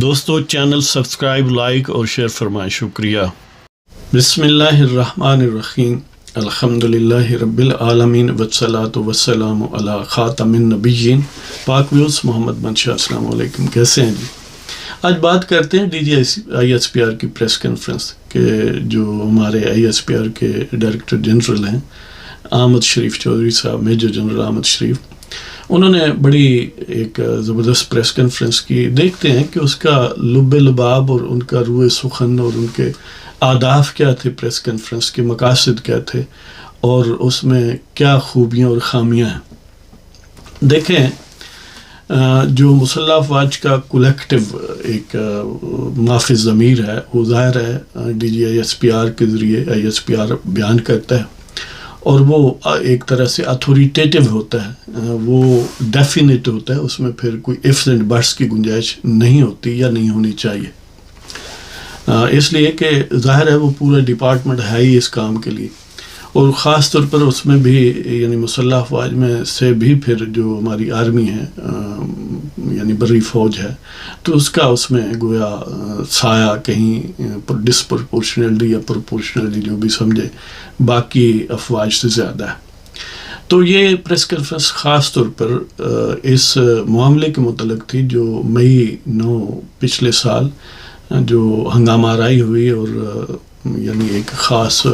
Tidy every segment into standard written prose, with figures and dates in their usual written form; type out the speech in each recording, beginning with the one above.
دوستو channel subscribe like اور share فرمائیں، شکریہ۔ بسم اللہ الرحمن الرحیم، الحمدللہ رب العالمین والصلاة والسلام علی خاتم النبیین، پاک ویوز محمد منشا، السلام علیکم، کیسے ہیں جی؟ آج بات کرتے ہیں D G I S P R کی پریس کانفرنس کہ جو ہمارے آئی ایس پی آر کے ڈائریکٹر جنرل ہیں احمد شریف چودھری صاحب، میجر جنرل احمد شریف، انہوں نے بڑی ایک زبردست پریس کانفرنس کی۔ دیکھتے ہیں کہ اس کا لب لباب اور ان کا روح سخن اور ان کے اہداف کیا تھے، پریس کانفرنس کے مقاصد کیا تھے اور اس میں کیا خوبیاں اور خامیاں ہیں۔ دیکھیں، جو مسلح افواج کا کولیکٹیو ایک معافی ضمیر ہے، وہ ظاہر ہے D G I S P R کے ذریعے آئی ایس پی آر بیان کرتا ہے، اور وہ ایک طرح سے اتھوریٹیو ہوتا ہے، وہ ڈیفینیٹ ہوتا ہے، اس میں پھر کوئی ifs اینڈ بٹس کی گنجائش نہیں ہوتی یا نہیں ہونی چاہیے، اس لیے کہ ظاہر ہے وہ پورا ڈپارٹمنٹ ہے ہی اس کام کے لیے، اور خاص طور پر اس میں بھی یعنی مسلح افواج میں سے بھی پھر جو ہماری آرمی ہے یعنی بری فوج ہے، تو اس میں گویا سایہ کہیں ڈسپرپورشنلی یا پروپورشنلی جو بھی سمجھے باقی افواج سے زیادہ ہے۔ تو یہ پریس کانفرنس خاص طور پر اس معاملے کے متعلق تھی جو مئی 9 پچھلے سال جو ہنگامہ آرائی ہوئی، اور یعنی ایک خاص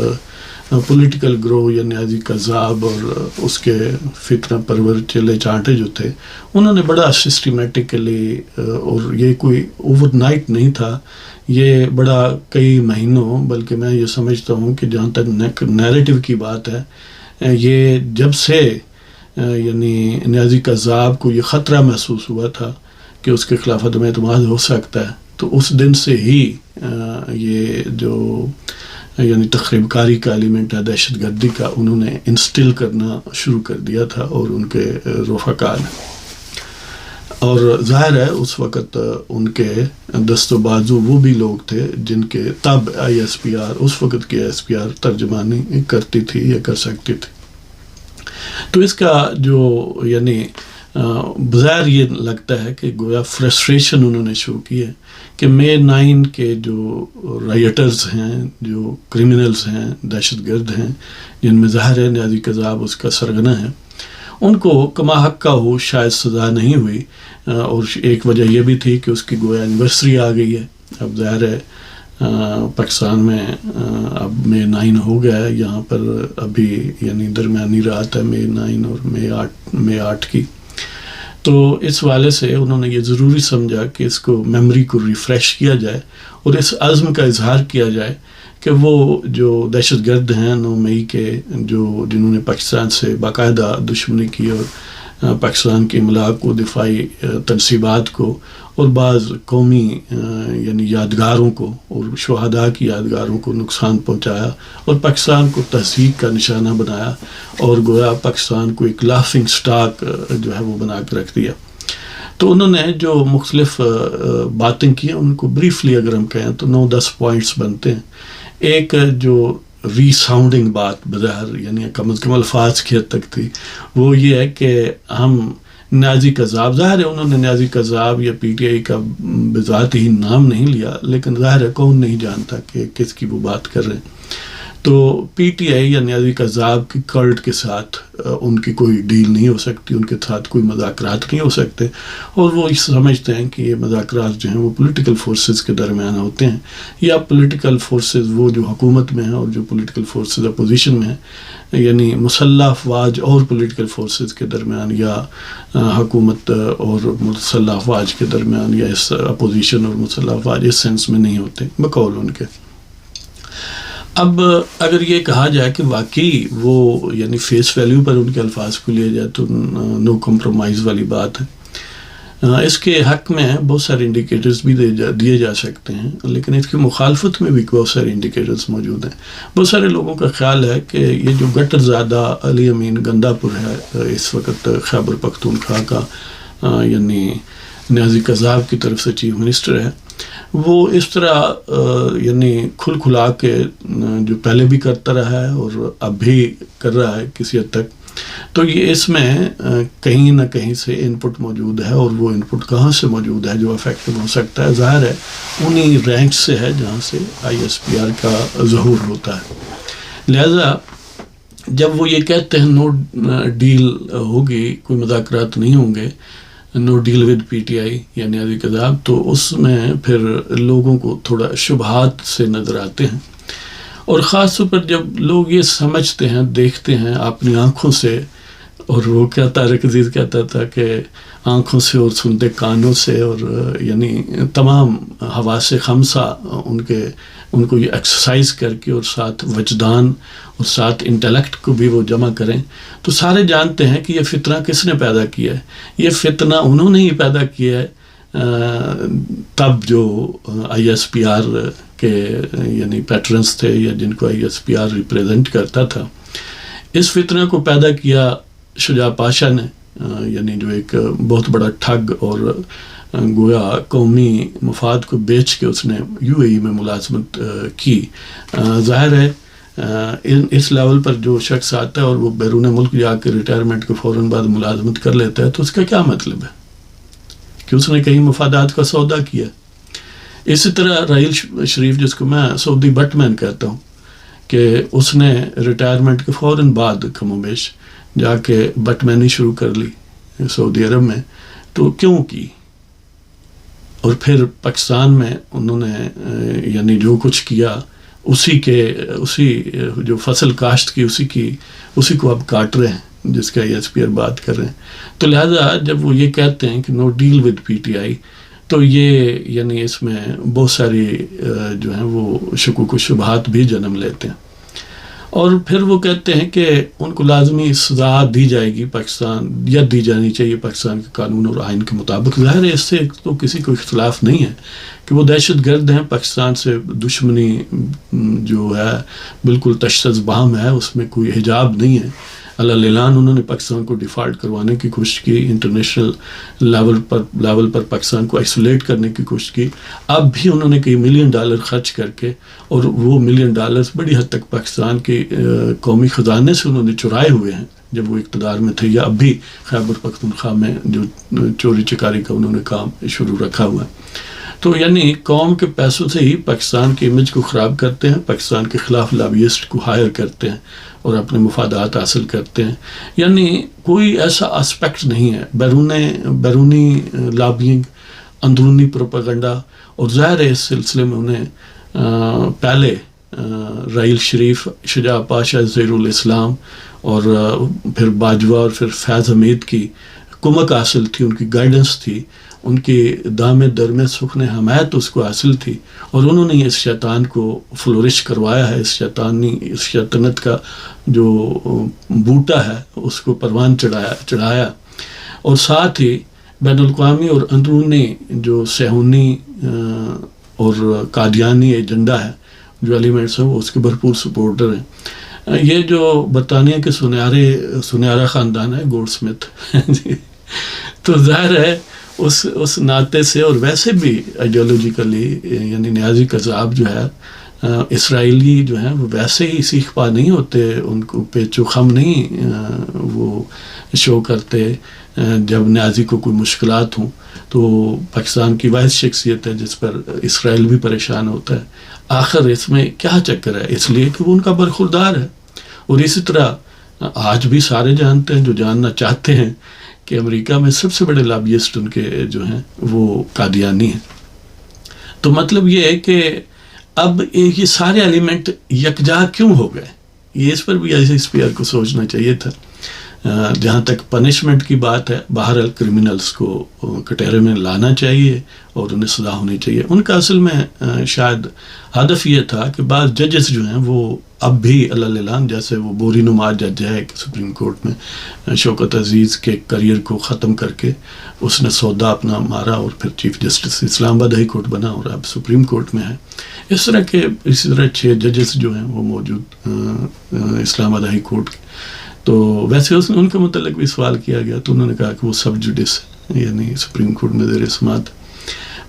پولیٹیکل گروہ یعنی نیازی کذاب اور اس کے فتنہ پرور چلے چانٹے جو تھے، انہوں نے بڑا سسٹمیٹکلی، اور یہ کوئی اوور نائٹ نہیں تھا، یہ بڑا کئی مہینوں، بلکہ میں یہ سمجھتا ہوں کہ جہاں تک نیریٹو کی بات ہے، یہ جب سے یعنی نیازی کذاب کو یہ خطرہ محسوس ہوا تھا کہ اس کے خلاف عدم اعتماد ہو سکتا ہے، تو اس دن سے ہی یہ جو یعنی تخریب کاری کا ایلیمنٹ ہے، دہشت گردی کا، انہوں نے انسٹل کرنا شروع کر دیا تھا، اور ان کے رفقا نے، اور ظاہر ہے اس وقت ان کے دست و بازو وہ بھی لوگ تھے جن کے تب آئی ایس پی آر، اس وقت کی آئی ایس پی آر ترجمانی کرتی تھی یا کر سکتی تھی۔ تو اس کا جو یعنی بظاہر یہ لگتا ہے کہ گویا فرسٹریشن انہوں نے شو کی ہے کہ مئی 9 کے جو رائٹرز ہیں، جو کرمنلز ہیں، دہشت گرد ہیں، جن میں ظاہر ہے نیازی کذاب اس کا سرغنہ ہے، ان کو کما حق کا ہو شاید سزا نہیں ہوئی، اور ایک وجہ یہ بھی تھی کہ اس کی گویا اینیورسری آ گئی ہے۔ اب ظاہر ہے پاکستان میں اب مئی 9 ہو گیا ہے، یہاں پر ابھی یعنی درمیانی رات ہے مئی 9 اور مئی 8 کی، تو اس والے سے انہوں نے یہ ضروری سمجھا کہ اس کو میموری کو ریفریش کیا جائے اور اس عزم کا اظہار کیا جائے کہ وہ جو دہشت گرد ہیں 9 مئی کے، جنہوں نے پاکستان سے باقاعدہ دشمنی کی اور پاکستان کی املاک کو، دفاعی تنصیبات کو اور بعض قومی یعنی یادگاروں کو اور شہداء کی یادگاروں کو نقصان پہنچایا، اور پاکستان کو تہذیب کا نشانہ بنایا، اور گویا پاکستان کو ایک لافنگ سٹاک جو ہے وہ بنا کے رکھ دیا۔ تو انہوں نے جو مختلف باتیں کی ان کو بریفلی اگر ہم کہیں تو 9-10 پوائنٹس بنتے ہیں۔ ایک جو ری ساؤنڈنگ بات بظاہر یعنی کم از کم الفاظ کی حد تک تھی، وہ یہ ہے کہ ہم نیازی کذاب، ظاہر ہے انہوں نے نیازی کذاب یا پی ٹی آئی کا بذات ہی نام نہیں لیا، لیکن ظاہر ہے کون نہیں جانتا کہ کس کی وہ بات کر رہے ہیں۔ تو پی ٹی آئی یا نیازی کذاب کی کلٹ کے ساتھ ان کی کوئی ڈیل نہیں ہو سکتی، ان کے ساتھ کوئی مذاکرات نہیں ہو سکتے، اور وہ سمجھتے ہیں کہ یہ مذاکرات جو ہیں وہ پولیٹیکل فورسز کے درمیان ہوتے ہیں، یا پولیٹیکل فورسز وہ جو حکومت میں ہیں اور جو پولیٹیکل فورسز اپوزیشن میں ہیں، یعنی مسلح افواج اور پولیٹیکل فورسز کے درمیان، یا حکومت اور مسلح افواج کے درمیان، یا اس اپوزیشن اور مسلح افواج اس سینس میں نہیں ہوتے بقول ان کے۔ اب اگر یہ کہا جائے کہ واقعی وہ یعنی فیس ویلیو پر ان کے الفاظ کو لیا جائے تو نو کمپرومائز والی بات ہے، اس کے حق میں بہت سارے انڈیکیٹرز بھی دیے جا سکتے ہیں، لیکن اس کی مخالفت میں بھی بہت سارے انڈیکیٹرز موجود ہیں۔ بہت سارے لوگوں کا خیال ہے کہ یہ جو گٹر زادہ علی امین گندا پور ہے اس وقت خیبر پختونخوا کا یعنی نیازی کذاب کی طرف سے چیف منسٹر ہے، وہ اس طرح یعنی کھلا کے جو پہلے بھی کرتا رہا ہے اور اب بھی کر رہا ہے کسی حد تک، تو یہ اس میں کہیں نہ کہیں سے ان پٹ موجود ہے، اور وہ ان پٹ کہاں سے موجود ہے جو افیکٹو ہو سکتا ہے؟ ظاہر ہے انہی رینک سے ہے جہاں سے ISPR کا ظہور ہوتا ہے۔ لہذا جب وہ یہ کہتے ہیں نو ڈیل ہوگی، کوئی مذاکرات نہیں ہوں گے، نو ڈیل ود PTI یا نیازی کذاب، تو اس میں پھر لوگوں کو تھوڑا شبہات سے نظر آتے ہیں، اور خاص طور پر جب لوگ یہ سمجھتے ہیں، دیکھتے ہیں اپنی آنکھوں سے، اور وہ کیا طارق عزیز کہتا تھا کہ آنکھوں سے اور سنتے کانوں سے، اور یعنی تمام حواس خمسہ ان کو یہ ایکسرسائز کر کے، اور ساتھ وجدان اور ساتھ انٹلیکٹ کو بھی وہ جمع کریں، تو سارے جانتے ہیں کہ یہ فتنہ کس نے پیدا کیا ہے۔ یہ فتنہ انہوں نے ہی پیدا کیا ہے، تب جو ISPR کے یعنی پیٹرنز تھے، یا جن کو ISPR ریپریزنٹ کرتا تھا۔ اس فتنہ کو پیدا کیا شجاع پاشا نے، یعنی جو ایک بہت بڑا ٹھگ، اور گویا قومی مفاد کو بیچ کے اس نے UAE میں ملازمت کی۔ ظاہر ہے اس لیول پر جو شخص آتا ہے اور وہ بیرون ملک جا کے ریٹائرمنٹ کے فوراً بعد ملازمت کر لیتا ہے، تو اس کا کیا مطلب ہے کہ اس نے کہیں مفادات کا سودا کیا۔ اسی طرح راحیل شریف، جس کو میں سعودی بٹ مین کہتا ہوں، کہ اس نے ریٹائرمنٹ کے فوراً بعد کم و بیش جا کے بٹ مینی شروع کر لی سعودی عرب میں، تو کیوں کی؟ اور پھر پاکستان میں انہوں نے یعنی جو کچھ کیا، اسی جو فصل کاشت کی اسی کو اب کاٹ رہے ہیں، جس کا ISPR بات کر رہے ہیں۔ تو لہذا جب وہ یہ کہتے ہیں کہ نو ڈیل ود PTI، تو یہ یعنی اس میں بہت ساری جو ہیں وہ شکوک و شبہات بھی جنم لیتے ہیں، اور پھر وہ کہتے ہیں کہ ان کو لازمی سزا دی جائے گی پاکستان، یا دی جانی چاہیے پاکستان کے قانون اور آئین کے مطابق۔ ظاہر ہے اس سے تو کسی کو اختلاف نہیں ہے کہ وہ دہشت گرد ہیں، پاکستان سے دشمنی جو ہے بالکل تشدد باہم ہے، اس میں کوئی حجاب نہیں ہے۔ اعلان انہوں نے پاکستان کو ڈیفالٹ کروانے کی کوشش کی، انٹرنیشنل لیول پر پاکستان کو آئسولیٹ کرنے کی کوشش کی۔ اب بھی انہوں نے کئی $1 ملین خرچ کر کے، اور وہ $1 ملین بڑی حد تک پاکستان کے قومی خزانے سے انہوں نے چرائے ہوئے ہیں جب وہ اقتدار میں تھے، یا اب بھی خیبر پختونخوا میں جو چوری چکاری کا انہوں نے کام شروع رکھا ہوا ہے۔ تو یعنی قوم کے پیسوں سے ہی پاکستان کی امیج کو خراب کرتے ہیں، پاکستان کے خلاف لابیسٹ کو ہائر کرتے ہیں اور اپنے مفادات حاصل کرتے ہیں۔ یعنی کوئی ایسا اسپیکٹ نہیں ہے، بیرونی لابینگ، اندرونی پروپیگنڈا، اور ظاہر ہے اس سلسلے میں انہیں پہلے راحیل شریف، شجاع پاشا زیر الاسلام، اور پھر باجوہ، اور پھر فیض حمید کی کمک حاصل تھی، ان کی گائیڈنس تھی، ان کی دام درم سخن حمایت اس کو حاصل تھی، اور انہوں نے اس شیطان کو فلورش کروایا ہے، اس شیطنت کا جو بوٹا ہے اس کو پروان چڑھایا، اور ساتھ ہی بین الاقوامی اور اندرونی جو صہیونی اور قادیانی ایجنڈا ہے، جو ایلیمنٹس ہیں، وہ اس کے بھرپور سپورٹر ہیں۔ یہ جو برطانیہ کے سنہرا خاندان ہے، گولڈ سمتھ، تو ظاہر ہے اس ناطے سے، اور ویسے بھی آئیڈیالوجیکلی یعنی نیازی کذاب جو ہے، اسرائیلی جو ہیں وہ ویسے ہی سیخ پا نہیں ہوتے، ان کو پیچ و خم نہیں وہ شو کرتے جب نیازی کو کوئی مشکلات ہوں، تو پاکستان کی واحد شخصیت ہے جس پر اسرائیل بھی پریشان ہوتا ہے۔ آخر اس میں کیا چکر ہے؟ اس لیے کہ وہ ان کا برخوردار ہے، اور اسی طرح آج بھی سارے جانتے ہیں جو جاننا چاہتے ہیں کہ امریکہ میں سب سے بڑے لابیسٹ ان کے جو ہیں وہ قادیانی ہیں۔ تو مطلب یہ ہے کہ اب یہ سارے ایلیمنٹ یکجا کیوں ہو گئے؟ یہ اس پر بھی ISPR کو سوچنا چاہیے تھا۔ جہاں تک پنشمنٹ کی بات ہے، بہرحال کرمنلز کو کٹہرے میں لانا چاہیے اور انہیں سزا ہونی چاہیے۔ ان کا اصل میں شاید ہدف یہ تھا کہ بعض ججز جو ہیں وہ اب بھی اعلان، جیسے وہ بوری نما جج ہے کہ سپریم کورٹ میں شوکت عزیز کے کریئر کو ختم کر کے اس نے سودا اپنا مارا، اور پھر چیف جسٹس اسلام آباد ہائی کورٹ بنا اور اب سپریم کورٹ میں ہے۔ اسی طرح 6 ججز جو ہیں وہ موجود اسلام آباد ہائی کورٹ کے۔ تو ویسے ان کے متعلق بھی سوال کیا گیا، تو انہوں نے کہا کہ وہ سب جوڈس یعنی سپریم کورٹ میں زیر سماعت۔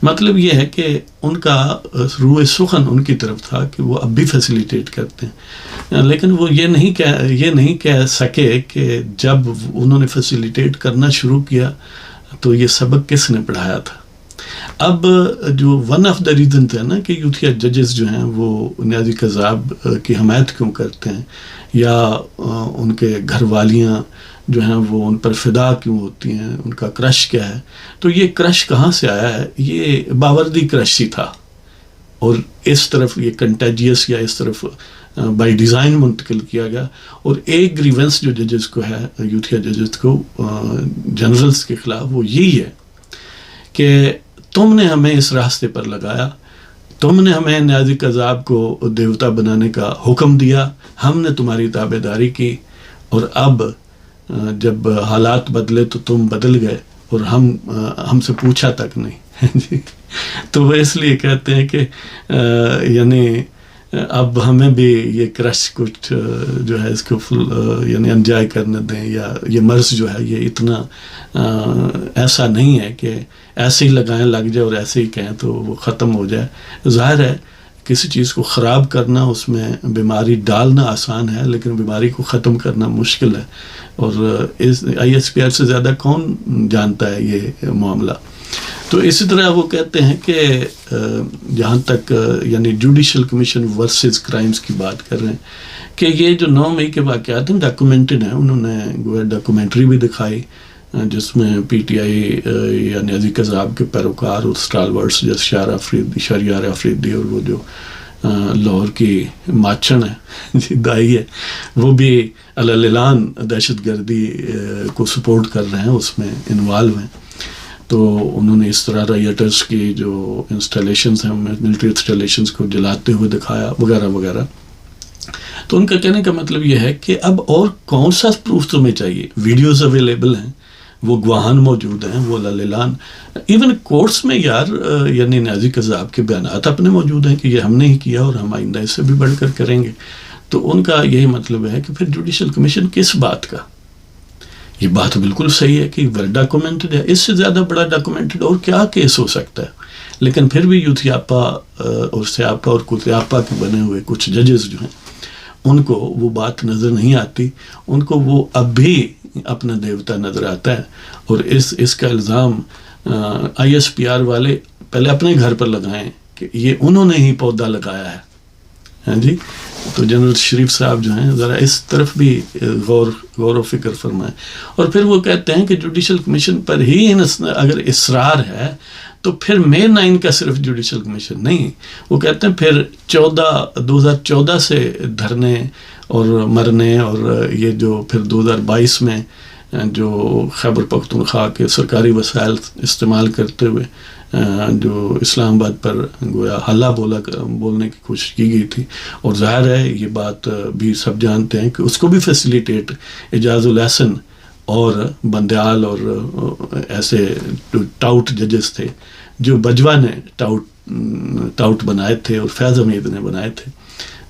مطلب یہ ہے کہ ان کا روح سخن ان کی طرف تھا کہ وہ اب بھی فیسیلیٹیٹ کرتے ہیں، لیکن وہ یہ نہیں کہہ سکے کہ جب انہوں نے فیسیلیٹیٹ کرنا شروع کیا تو یہ سبق کس نے پڑھایا تھا۔ اب جو ون آف دا ریزن ہے نا کہ یوتھیا ججز جو ہیں وہ نیازی قذاب کی حمایت کیوں کرتے ہیں، یا ان کے گھر والیاں جو ہیں وہ ان پر فدا کیوں ہوتی ہیں، ان کا کرش کیا ہے، تو یہ کرش کہاں سے آیا ہے؟ یہ باوردی کرش ہی تھا، اور اس طرف یہ کنٹیجیس یا اس طرف بائی ڈیزائن منتقل کیا گیا۔ اور ایک گریونس جو ججز کو ہے، یوتھیا ججز کو جنرلز کے خلاف، وہ یہی ہے کہ تم نے ہمیں اس راستے پر لگایا، تم نے ہمیں نیازی قذاب کو دیوتا بنانے کا حکم دیا، ہم نے تمہاری تابع داری کی، اور اب جب حالات بدلے تو تم بدل گئے اور ہم سے پوچھا تک نہیں۔ تو وہ اس لیے کہتے ہیں کہ یعنی اب ہمیں بھی یہ کرش کچھ جو ہے اس کو یعنی انجوائے کرنے دیں، یا یہ مرض جو ہے یہ اتنا ایسا نہیں ہے کہ ایسے ہی لگائیں لگ جائے اور ایسے ہی کہیں تو وہ ختم ہو جائے۔ ظاہر ہے کسی چیز کو خراب کرنا، اس میں بیماری ڈالنا آسان ہے، لیکن بیماری کو ختم کرنا مشکل ہے، اور ISPR سے زیادہ کون جانتا ہے یہ معاملہ۔ تو اسی طرح وہ کہتے ہیں کہ جہاں تک یعنی جوڈیشل کمیشن ورسز کرائمز کی بات کر رہے ہیں کہ یہ جو 9 مئی کے واقعات ہیں ڈاکومنٹڈ ہیں، انہوں نے گویا ڈاکومنٹری بھی دکھائی جس میں PTI یا نیازی قذاب کے پیروکار اور اسٹالورٹس جیسے شہریار آفریدی اور وہ جو لاہور کی ماچھن ہے دائی ہے، وہ بھی علالان دہشت گردی کو سپورٹ کر رہے ہیں، اس میں انوالو ہیں۔ تو انہوں نے اس طرح رائٹرز کی جو انسٹالیشنز ہیں، ملٹری انسٹالیشنز کو جلاتے ہوئے دکھایا وغیرہ وغیرہ۔ تو ان کا کہنے کا مطلب یہ ہے کہ اب اور کون سا پروف تمہیں چاہیے؟ ویڈیوز اویلیبل ہیں، وہ گواہان موجود ہیں، وہ للان ایون کورٹس میں یار یعنی نیازی قذاب کے بیانات اپنے موجود ہیں کہ یہ ہم نے ہی کیا اور ہم آئندہ اس سے بھی بڑھ کر کریں گے۔ تو ان کا یہی مطلب ہے کہ پھر جوڈیشل کمیشن کس بات کا؟ یہ بات بالکل صحیح ہے کہ ویل ڈاکومنٹڈ ہے، اس سے زیادہ بڑا ڈاکومنٹڈ اور کیا کیس ہو سکتا ہے؟ لیکن پھر بھی یوتھیاپا اور سیاپا اور کتیاپا کے بنے ہوئے کچھ ججز جو ہیں ان کو وہ بات نظر نہیں آتی، ان کو وہ اب بھی اپنا دیوتا نظر آتا ہے، اور اس کا الزام ISPR والے پہلے اپنے گھر پر لگائیں کہ یہ انہوں نے ہی پودا لگایا ہے۔ ہاں جی، تو جنرل شریف صاحب جو ہیں ذرا اس طرف بھی غور و فکر فرمائیں۔ اور پھر وہ کہتے ہیں کہ جوڈیشل کمیشن پر ہی اگر اصرار ہے تو پھر مئی 9 کا صرف جوڈیشل کمیشن نہیں، وہ کہتے ہیں پھر 2014 سے دھرنے اور مرنے، اور یہ جو پھر 2022 میں جو خیبر پختونخوا کے سرکاری وسائل استعمال کرتے ہوئے جو اسلام آباد پر گویا حلہ بولنے کی کوشش کی گئی تھی، اور ظاہر ہے یہ بات بھی سب جانتے ہیں کہ اس کو بھی فیسیلیٹیٹ اعجاز الاحسن اور بندیال اور ایسے جو ٹاؤٹ ججز تھے جو بجوا نے ٹاؤٹ بنائے تھے اور فیض حمید نے بنائے تھے،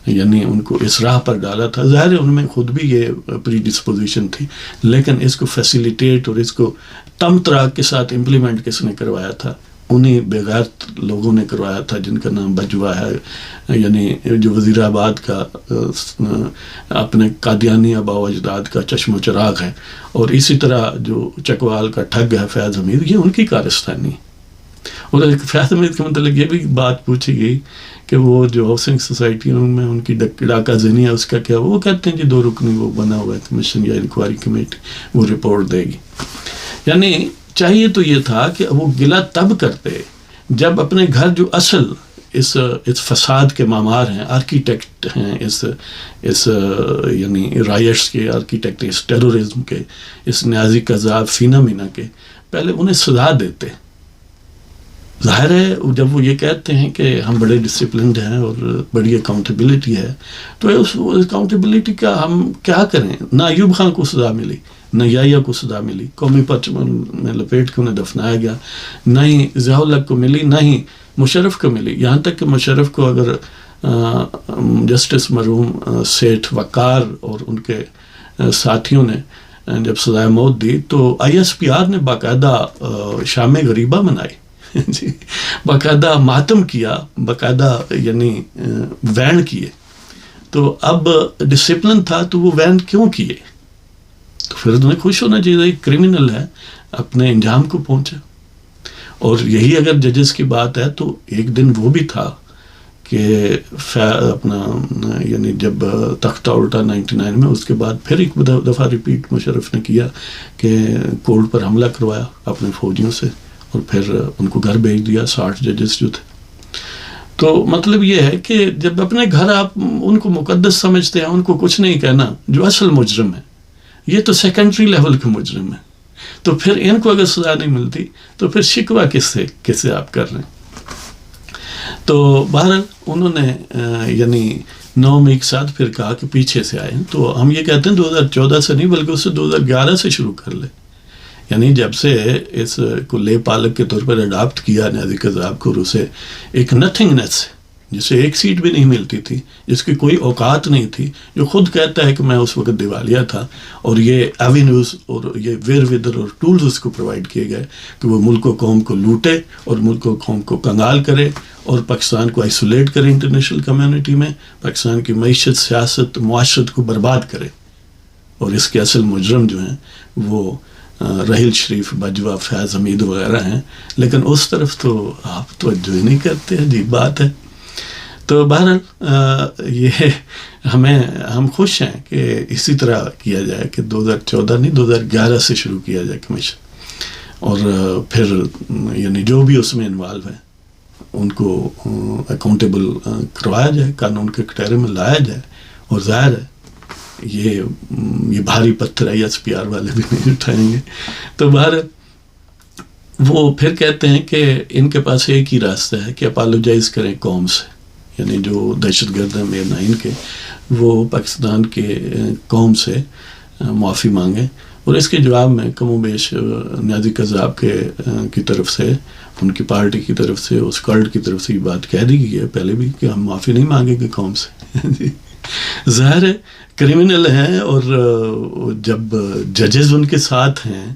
یعنی ان کو اس راہ پر ڈالا تھا۔ ظاہر ہے ان میں خود بھی یہ پری ڈسپوزیشن تھی، لیکن اس کو فیسیلیٹیٹ اور اس کو تم تراک کے ساتھ امپلیمنٹ کس نے کروایا تھا؟ انہی بغیرت لوگوں نے کروایا تھا جن کا نام بجوا ہے، یعنی جو وزیر آباد کا اپنے قادیانی آباء و اجداد کا چشم و چراغ ہے، اور اسی طرح جو چکوال کا ٹھگ ہے فیض حمید، یہ ان کی کارستانی۔ اور فیض حمید کے متعلق یہ بھی بات پوچھی گئی کہ وہ جو ہاؤسنگ سوسائٹیوں میں ان کی ڈاکہ زنی ہے اس کا کیا؟ وہ کہتے ہیں جی 2 رکنی وہ بنا ہوا ہے کمیشن یا انکوائری کمیٹی، وہ رپورٹ دے گی۔ یعنی چاہیے تو یہ تھا کہ وہ گلہ تب کرتے جب اپنے گھر جو اصل اس فساد کے معمار ہیں، آرکیٹیکٹ ہیں، اس یعنی رائٹس کے آرکیٹیکٹ، اس ٹیرورزم کے، اس نیازی قذاب فینا مینا کے، پہلے انہیں سزا دیتے۔ ظاہر ہے جب وہ یہ کہتے ہیں کہ ہم بڑے ڈسپلنڈ ہیں اور بڑی اکاؤنٹیبلٹی ہے، تو اس اکاؤنٹیبلٹی کا ہم کیا کریں؟ نہ ایوب خان کو سزا ملی، نہ یحییٰ کو سزا ملی، قومی پرچم میں لپیٹ کے انہیں دفنایا گیا، نہ ہی ضیاء الحق کو ملی، نہ ہی مشرف کو ملی، یہاں تک کہ مشرف کو اگر جسٹس مرحوم سیٹھ وقار اور ان کے ساتھیوں نے جب سزائے موت دی تو ISPR نے باقاعدہ شام غریبہ منائی جی، باقاعدہ ماتم کیا، باقاعدہ یعنی وین کیے. تو اب ڈسپلن تھا تو وہ وین کیوں کیے؟ تو پھر انہیں خوش ہونا چاہیے، ایک کرمنل ہے اپنے انجام کو پہنچا. اور یہی اگر ججز کی بات ہے تو ایک دن وہ بھی تھا کہ اپنا یعنی جب تختہ الٹا 99 میں، اس کے بعد پھر ایک دفعہ ریپیٹ مشرف نے کیا کہ کورٹ پر حملہ کروایا اپنے فوجیوں سے اور پھر ان کو گھر بھیج دیا 60 ججز جو تھے. تو مطلب یہ ہے کہ جب اپنے گھر آپ ان کو مقدس سمجھتے ہیں، ان کو کچھ نہیں کہنا، جو اصل مجرم ہے یہ تو سیکنڈری لیول کے مجرم ہے، تو پھر ان کو اگر سزا نہیں ملتی تو پھر شکوہ کس سے آپ کر رہے ہیں. تو بہرحال انہوں نے یعنی 9 میں ایک ساتھ پھر کہا کہ پیچھے سے آئے. تو ہم یہ کہتے ہیں 2014 سے نہیں بلکہ اس سے 2011 سے شروع کر لے. یعنی جب سے اس کو لے پالک کے طور پر اڈاپٹ کیا نیازی قذاب کو، اور اسے ایک نتھنگنیس، جسے ایک سیٹ بھی نہیں ملتی تھی، جس کی کوئی اوقات نہیں تھی، جو خود کہتا ہے کہ میں اس وقت دیوالیہ تھا، اور یہ ایوینیوز اور یہ ویر ودر اور ٹولز اس کو پرووائڈ کیے گئے کہ وہ ملک و قوم کو لوٹے اور ملک و قوم کو کنگال کرے اور پاکستان کو آئسولیٹ کرے انٹرنیشنل کمیونٹی میں، پاکستان کی معیشت، سیاست، معاشرت کو برباد کرے. اور اس کے اصل مجرم جو ہیں وہ رحیل شریف، بجوا، فیض حمید وغیرہ ہیں. لیکن اس طرف تو آپ توجہ ہی نہیں کرتے، عجیب بات ہے. تو بہرحال یہ ہم خوش ہیں کہ اسی طرح کیا جائے کہ 2014 نہیں 2011 سے شروع کیا جائے کمیشن، اور پھر یعنی جو بھی اس میں انوالو ہیں ان کو اکاؤنٹیبل کروایا جائے، قانون کے کٹہرے میں لایا جائے. اور ظاہر ہے یہ بھاری پتھر ہے، ایس پی آر والے بھی نہیں اٹھائیں گے. تو بہرحال وہ پھر کہتے ہیں کہ ان کے پاس ایک ہی راستہ ہے کہ اپالوجائز کریں قوم سے، یعنی جو دہشت گرد ہیں میر 9 کے، وہ پاکستان کے قوم سے معافی مانگیں. اور اس کے جواب میں کم و بیش نیازی قذاب کی طرف سے، ان کی پارٹی کی طرف سے، اس کلٹ کی طرف سے یہ بات کہہ دی گئی ہے پہلے بھی کہ ہم معافی نہیں مانگیں گے قوم سے. ظاہر ہے کرمنل ہیں، اور جب ججز ان کے ساتھ ہیں،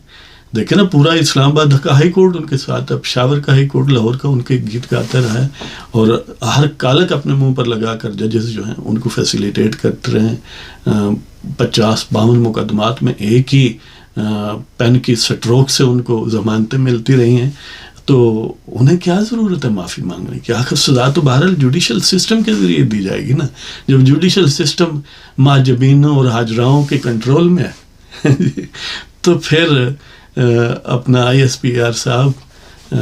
دیکھیں نا پورا اسلام آباد کا ہائی کورٹ ان کے ساتھ ہے، پشاور کا ہائی کورٹ، لاہور کا ان کے گیت گاتا رہا ہے، اور ہر کالک اپنے منہ پر لگا کر ججز جو ہیں ان کو فیسیلیٹیٹ کرتے رہے ہیں. 50-52 مقدمات میں ایک ہی پین کی سٹروک سے ان کو ضمانتیں ملتی رہی ہیں. تو انہیں کیا ضرورت ہے معافی مانگنے کی؟ آخر سزا تو بہرحال جوڈیشل سسٹم کے ذریعے دی جائے گی نا. جب جوڈیشل سسٹم ماجبینوں اور حاجراؤں کے کنٹرول میں ہے تو پھر اپنا ISPR صاحب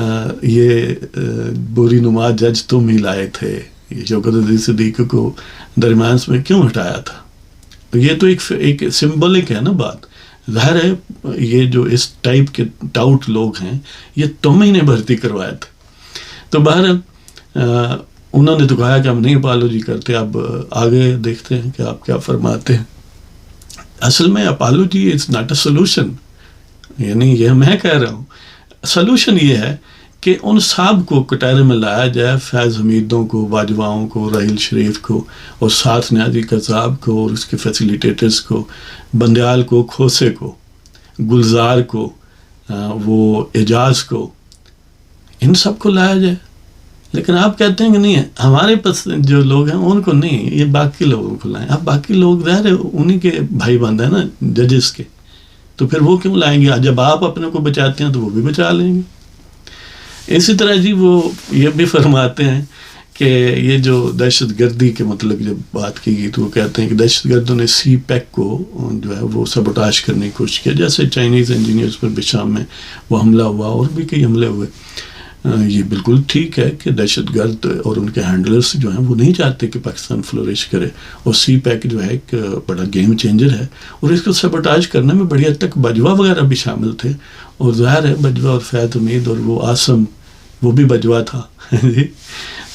یہ بری نما جج تم ہی لائے تھے، شوکت عزیز صدیقی کو درمیان میں کیوں ہٹایا تھا؟ یہ تو ایک سمبولک ہے نا بات. ظاہر ہے یہ جو اس ٹائپ کے ٹاؤٹ لوگ ہیں یہ تم ہی نے بھرتی کروایا تھا. تو بہرحال انہوں نے تو کہا کہ ہم نہیں اپالوجی کرتے. اب آگے دیکھتے ہیں کہ آپ کیا فرماتے ہیں. اصل میں apology is not a solution, یعنی یہ میں کہہ رہا ہوں سولوشن یہ ہے کہ ان سب کو کٹہرے میں لایا جائے، فیض حمیدوں کو، باجواؤں کو، رحیل شریف کو، اور ساتھ نیازی قذاب کو اور اس کے فیسیلیٹیٹرز کو، بندیال کو، کھوسے کو، گلزار کو، وہ اعجاز کو، ان سب کو لایا جائے. لیکن آپ کہتے ہیں کہ نہیں ہمارے پاس جو لوگ ہیں ان کو نہیں، یہ باقی لوگوں کو لائیں. اب باقی لوگ ظاہر ہے انہی کے بھائی بند ہیں نا ججز کے، تو پھر وہ کیوں لائیں گے؟ جب آپ اپنے کو بچاتے ہیں تو وہ بھی بچا لیں گے. اسی طرح جی وہ یہ بھی فرماتے ہیں کہ یہ جو دہشت گردی کے مطلب جب بات کی گئی تو وہ کہتے ہیں کہ دہشت گردوں نے سی پیک کو جو ہے وہ سبوٹاج کرنے کی کوشش کیا، جیسے چائنیز انجینئرز پر بھی شام میں وہ حملہ ہوا اور بھی کئی حملے ہوئے. یہ بالکل ٹھیک ہے کہ دہشت گرد اور ان کے ہینڈلرز جو ہیں وہ نہیں چاہتے کہ پاکستان فلورش کرے، اور سی پیک جو ہے ایک بڑا گیم چینجر ہے، اور اس کو سبوٹاج کرنے میں بڑی حد تک بجوا وغیرہ بھی شامل تھے. اور ظاہر ہے بجوا اور فیض حمید اور وہ آسم وہ بھی بجوا تھا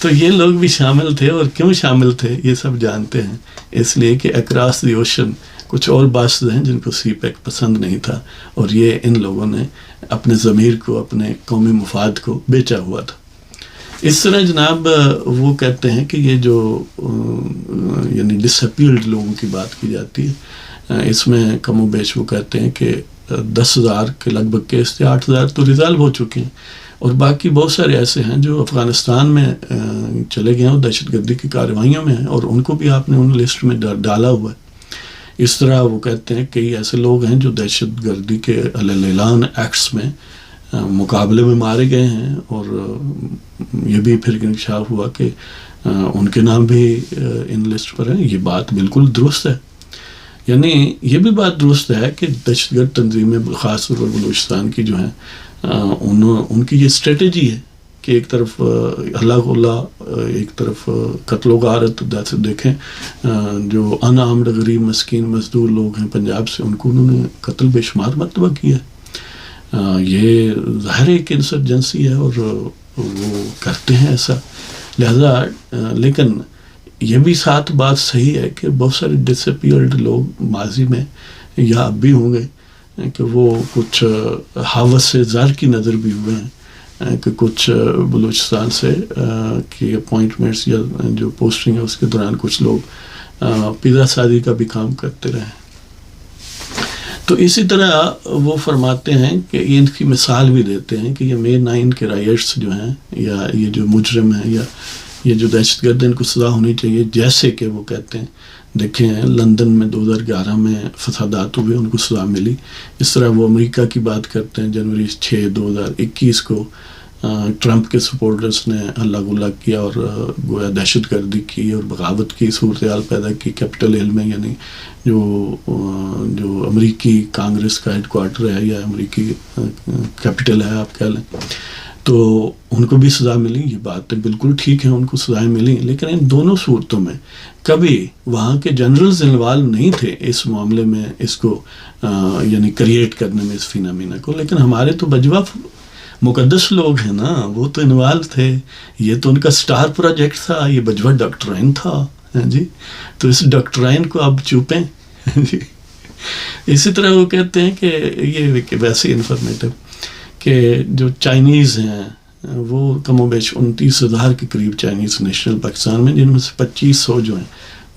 تو یہ لوگ بھی شامل تھے. اور کیوں شامل تھے یہ سب جانتے ہیں، اس لیے کہ اکراس دی اوشن کچھ اور باسز ہیں جن کو سی پیک پسند نہیں تھا، اور یہ ان لوگوں نے اپنے ضمیر کو، اپنے قومی مفاد کو بیچا ہوا تھا. اس طرح جناب وہ کہتے ہیں کہ یہ جو یعنی ڈس اپیلڈ لوگوں کی بات کی جاتی ہے، اس میں کم و بیش وہ کہتے ہیں کہ 10,000 کے لگ بھگ کیس تھے، 8,000 تو ریزالو ہو چکے ہیں، اور باقی بہت سارے ایسے ہیں جو افغانستان میں چلے گئے ہیں اور دہشت گردی کی کارروائیوں میں ہیں، اور ان کو بھی آپ نے ان لسٹ میں ڈالا ہوا ہے۔ اس طرح وہ کہتے ہیں کئی ایسے لوگ ہیں جو دہشت گردی کے علیہ اعلان ایکٹس میں مقابلے میں مارے گئے ہیں، اور یہ بھی پھر انکشاف ہوا کہ ان کے نام بھی ان لسٹ پر ہیں۔ یہ بات بالکل درست ہے، یعنی یہ بھی بات درست ہے کہ دہشت گرد تنظیمیں خاص طور پر بلوچستان کی جو ہیں ان کی یہ اسٹریٹجی ہے کہ ایک طرف اللہ اللہ، ایک طرف قتل و غارت۔ دیکھیں جو ان آرمڈ غریب مسکین مزدور لوگ ہیں پنجاب سے، ان کو انہوں نے قتل بے شمار مرتبہ کیا ہے۔ یہ ظاہر ایک انسرجنسی ہے اور وہ کرتے ہیں ایسا، لہذا لیکن یہ بھی ساتھ بات صحیح ہے کہ بہت سارے ڈس اپیئرڈ لوگ ماضی میں یا اب بھی ہوں گے کہ وہ کچھ حوث سے زر کی نظر بھی ہوئے ہیں کہ کچھ بلوچستان سے کی اپوائنٹمنٹس یا جو پوسٹنگ ہے اس کے دوران کچھ لوگ پیزا سازی کا بھی کام کرتے رہے۔ تو اسی طرح وہ فرماتے ہیں کہ ان کی مثال بھی دیتے ہیں کہ یہ مئی 9 کے رائٹس جو ہیں یا یہ جو مجرم ہیں یا یہ جو دہشت گرد ان کو سزا ہونی چاہیے، جیسے کہ وہ کہتے ہیں دیکھیں لندن میں 2011 میں فسادات ہوئے، ان کو سزا ملی۔ اس طرح وہ امریکہ کی بات کرتے ہیں، جنوری 6 2021 کو ٹرمپ کے سپورٹرز نے ہلا گلا کیا اور گویا دہشت گردی کی اور بغاوت کی صورتحال پیدا کی کیپٹل ہل میں، یعنی جو امریکی کانگریس کا ہیڈ کوارٹر ہے یا امریکی کیپٹل ہے آپ کہہ لیں، تو ان کو بھی سزا ملی۔ یہ بات بالکل ٹھیک ہے، ان کو سزائیں ملی، لیکن ان دونوں صورتوں میں کبھی وہاں کے جنرلز انوالو نہیں تھے اس معاملے میں، اس کو یعنی کریٹ کرنے میں اس فینامینا کو۔ لیکن ہمارے تو بجوا مقدس لوگ ہیں نا، وہ تو انوالو تھے، یہ تو ان کا سٹار پروجیکٹ تھا، یہ بجوا ڈاکٹرائن تھا جی، تو اس ڈاکٹرائن کو اب چوپیں جی۔ اسی طرح وہ کہتے ہیں کہ یہ ویسے انفارمیٹو کہ جو چائنیز ہیں وہ کم و بیش 29,000 کے قریب چائنیز نیشنل پاکستان میں، جن میں سے 2500 جو ہیں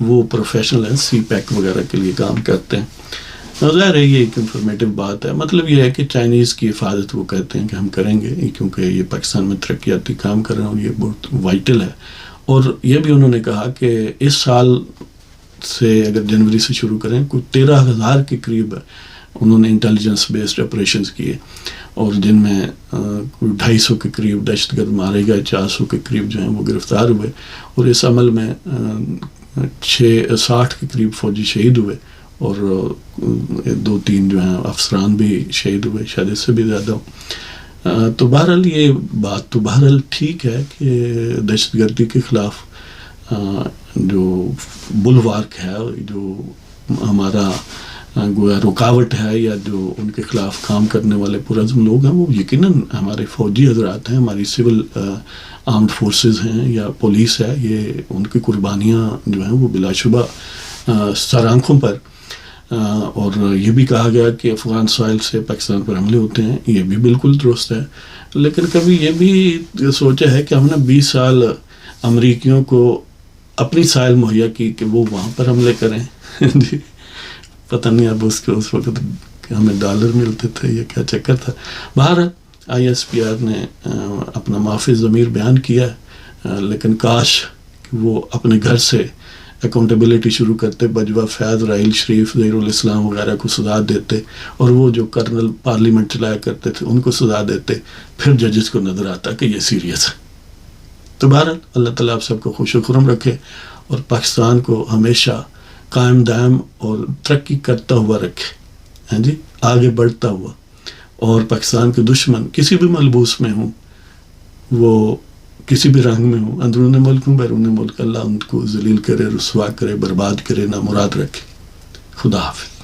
وہ پروفیشنل ہیں، سی پیک وغیرہ کے لیے کام کرتے ہیں۔ ظاہر ہے یہ ایک انفارمیٹو بات ہے، مطلب یہ ہے کہ چائنیز کی حفاظت وہ کہتے ہیں کہ ہم کریں گے کیونکہ یہ پاکستان میں ترقیاتی کام کر رہے ہیں اور یہ بہت وائٹل ہے۔ اور یہ بھی انہوں نے کہا کہ اس سال سے اگر جنوری سے شروع کریں کوئی 13,000 کے قریب انہوں نے انٹیلیجنس بیسڈ آپریشنز کیے، اور جن میں کوئی 250 کے قریب دہشت گرد مارے گئے، 400 کے قریب جو ہیں وہ گرفتار ہوئے، اور اس عمل میں 60 کے قریب فوجی شہید ہوئے، اور 2-3 جو ہیں افسران بھی شہید ہوئے، شاید اس سے بھی زیادہ ہو۔ تو بہرحال یہ بات تو بہرحال ٹھیک ہے کہ دہشت گردی کے خلاف جو بلوارک ہے، جو ہمارا گویا رکاوٹ ہے، یا جو ان کے خلاف کام کرنے والے پرعزم لوگ ہیں، وہ یقیناً ہمارے فوجی حضرات ہیں، ہماری سول آرمڈ فورسز ہیں یا پولیس ہے، یہ ان کی قربانیاں جو ہیں وہ بلا شبہ سر آنکھوں پر۔ اور یہ بھی کہا گیا کہ افغان سوائل سے پاکستان پر حملے ہوتے ہیں، یہ بھی بالکل درست ہے، لیکن کبھی یہ بھی سوچا ہے کہ ہم نے 20 سال امریکیوں کو اپنی سائل مہیا کی کہ وہ وہاں پر حملے کریں جی، پتہ نہیں اب اس وقت ہمیں ڈالر ملتے تھے یا کیا چکر تھا۔ بہرحال ISPR نے اپنا معافی ضمیر بیان کیا ہے، لیکن کاش کہ وہ اپنے گھر سے اکاؤنٹیبلٹی شروع کرتے، بجوا فیض، راحیل شریف، ظہیر الاسلام وغیرہ کو سزا دیتے، اور وہ جو کرنل پارلیمنٹ چلایا کرتے تھے ان کو سزا دیتے، پھر ججز کو نظر آتا کہ یہ سیریس ہے۔ تو بہرحال اللہ تعالیٰ آپ سب کو خوش و خرم رکھے اور پاکستان کو ہمیشہ قائم دائم اور ترقی کرتا ہوا رکھے، ہاں جی، آگے بڑھتا ہوا، اور پاکستان کے دشمن کسی بھی ملبوس میں ہوں، وہ کسی بھی رنگ میں ہوں، اندرون ملک ہوں بیرون ملک، اللہ ان کو ذلیل کرے، رسوا کرے، برباد کرے، نامراد رکھے۔ خدا حافظ۔